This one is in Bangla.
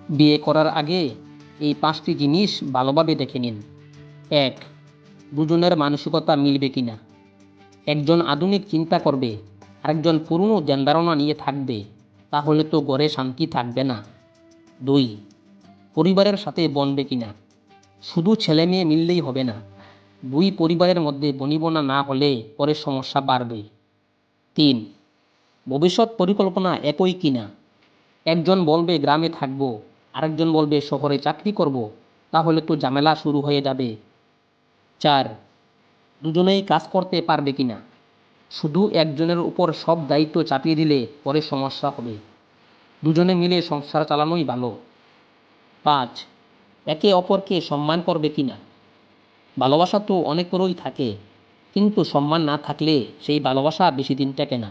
বিয়ে করার আগে এই ৫টি জিনিস ভালোভাবে দেখে নিন। ১. দুজনের মানসিকতা মিলবে কিনা। একজন আধুনিক চিন্তা করবে, আরেকজন পুরনো ধ্যানধারণা নিয়ে থাকবে, তাহলে তো ঘরে শান্তি থাকবে না। ২. পরিবারের সাথে বনবে কিনা। শুধু ছেলে মেয়ে মিললেই হবে না, দুই পরিবারের মধ্যে বনিবনা না হলে পরে সমস্যা বাড়বে। ৩. ভবিষ্যৎ পরিকল্পনা একই কিনা। একজন বলবে গ্রামে থাকবো, আরেকজন বলবে শহরে চাকরি করব, তাহলে তো ঝামেলা শুরু হয়ে যাবে। ৪. দুজনেই কাজ করতে পারবে কিনা। শুধু একজনের উপর সব দায়িত্ব চাপিয়ে দিলে পরে সমস্যা হবে, দুজনে মিলে সংসার চালানোই ভালো। ৫. একে অপরকে সম্মান করবে কিনা। ভালোবাসা তো অনেক বড়ই থাকে, কিন্তু সম্মান না থাকলে সেই ভালোবাসা বেশি দিন টেকে না।